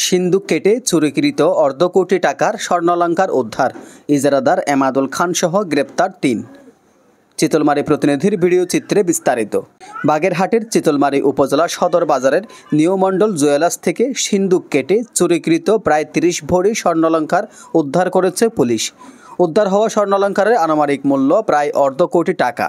সিন্দুক কেটে চুরিকৃত অর্ধ কোটি টাকার স্বর্ণালংকার উদ্ধার। ইজারাদার এমাদুল খান সহ গ্রেপ্তার ৩। চিতলমারী প্রতিনিধির ভিডিও চিত্রে বিস্তারিত। বাগেরহাটের চিতলমারী উপজেলা সদর বাজারের নিউ মন্ডল জুয়েলার্স থেকে সিন্দুক কেটে চুরিকৃত প্রায় ৩০ ভরি স্বর্ণালংকার উদ্ধার করেছে পুলিশ। উদ্ধার হওয়া স্বর্ণালংকারের আনুমানিক মূল্য প্রায় অর্ধ কোটি টাকা।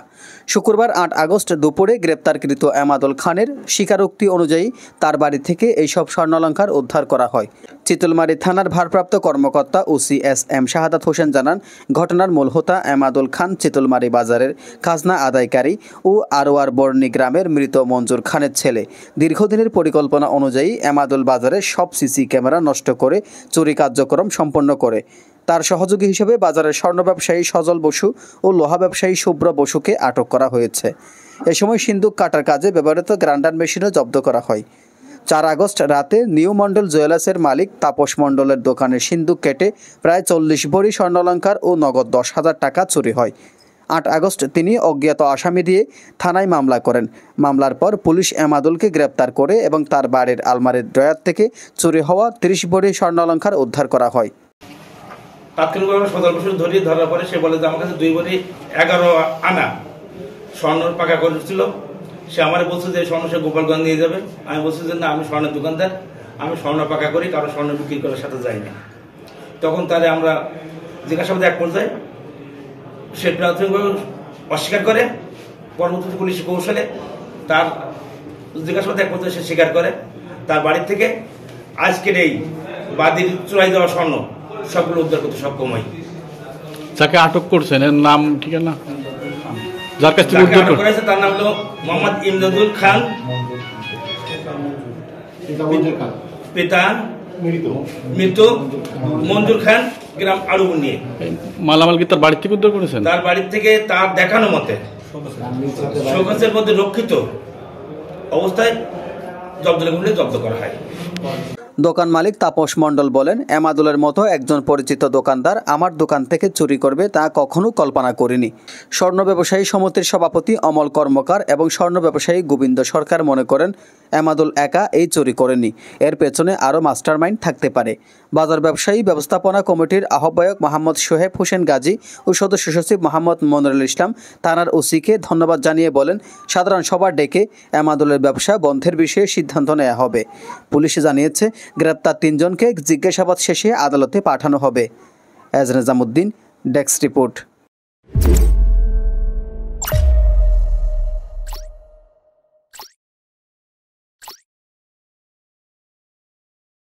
শুক্রবার ৮ আগস্ট দুপুরে গ্রেপ্তারকৃত এমাদুল খানের স্বীকারোক্তি অনুযায়ী তার বাড়ি থেকে এইসব স্বর্ণালংকার উদ্ধার করা হয়। চিতলমারী থানার ভারপ্রাপ্ত কর্মকর্তা ওসি এস.এম. শাহাদাত হোসেন জানান, ঘটনার মূল হোতা এমাদুল খান চিতলমারী বাজারের খাজনা আদায়কারী ও আরোয়ার বর্ণী গ্রামের মৃত মঞ্জুর খানের ছেলে। দীর্ঘদিনের পরিকল্পনা অনুযায়ী এমাদুল বাজারের সব সিসি ক্যামেরা নষ্ট করে চুরি কার্যক্রম সম্পন্ন করে। তার সহযোগী হিসেবে বাজারের স্বর্ণ ব্যবসায়ী সজল বসু ও লোহা ব্যবসায়ী শুভ্র বসুকে আটক করা হয়েছে। এ সময় সিন্দুক কাটার কাজে ব্যবহৃত গ্রাইন্ডার মেশিনও জব্দ করা হয়। ৪ আগস্ট রাতে নিউ মন্ডল জুয়েলার্সের মালিক তাপস মণ্ডলের দোকানে সিন্দুক কেটে প্রায় ৪০ ভরি স্বর্ণালংকার ও নগদ ১০,০০০ টাকা চুরি হয়। ৮ আগস্ট তিনি অজ্ঞাত আসামি দিয়ে থানায় মামলা করেন। মামলার পর পুলিশ এমাদুলকে গ্রেপ্তার করে এবং তার বাড়ির আলমারির ড্রয়ার থেকে চুরি হওয়া ৩০ ভরি স্বর্ণালংকার উদ্ধার করা হয়। তাৎক্ষণিকভাবে সদর বসু ধরার পরে সে বলে যে আমার কাছে 2 ভরি 11 আনা স্বর্ণ পাকা করেছিল। সে আমার বলছে যে স্বর্ণ সে গোপালগঞ্জ নিয়ে যাবে। আমি বলছি যে না, আমি স্বর্ণের দোকানদার, আমি স্বর্ণ পাকা করি, কারো স্বর্ণ বিক্রি করার সাথে যাই না। তখন তারে আমরা জিজ্ঞাসাবাদে এক পর্যায়ে সে প্রাথমিকভাবে অস্বীকার করে। পরবর্তীতে পুলিশ কৌশলে তার জিজ্ঞাসাবাদে এক পর্যায়ে সে স্বীকার করে। তার বাড়ির থেকে আজকের এই বাদির চুরাই দেওয়া স্বর্ণ সবগুলো উদ্ধার করতে সক্ষম হয়। যাকে আটক করছেন এর নাম ঠিকানা, যার কাছ থেকে উদ্ধার করেছে তার নাম হলো মোহাম্মদ ইমদাদুল খান, পিতা মৃত মঞ্জুর খান, গ্রাম আড়ুবুনিয়ে। মালামাল কি তার বাড়ি থেকে উদ্ধার করেছেন? তার বাড়ি থেকে তার দেখানো মতে শোকেসের মধ্যে রক্ষিত অবস্থায় জব্দ করা হয়। দোকান মালিক তাপস মণ্ডল বলেন, এমাদুলের মতো একজন পরিচিত দোকানদার আমার দোকান থেকে চুরি করবে তা কখনো কল্পনা করিনি। স্বর্ণ ব্যবসায়ী সমিতির সভাপতি অমল কর্মকার এবং স্বর্ণ ব্যবসায়ী গোবিন্দ সরকার মনে করেন এমাদুল একা এই চুরি করেনি, এর পেছনে আরও মাস্টারমাইন্ড থাকতে পারে। বাজার ব্যবসায়ী ব্যবস্থাপনা কমিটির আহ্বায়ক মোহাম্মদ সোহেব হোসেন গাজী ও সদস্য সচিব মোহাম্মদ মনিরুল ইসলাম থানার ওসিকে ধন্যবাদ জানিয়ে বলেন, সাধারণ সভা ডেকে এমাদুলের ব্যবসা বন্ধের বিষয়ে সিদ্ধান্ত নেওয়া হবে। পুলিশ জানিয়েছে গ্রেপ্তার ৩ জনকে জিজ্ঞাসাবাদ শেষে আদালতে পাঠানো হবে। এজ নিজামুদ্দিন, ডেস্ক রিপোর্ট।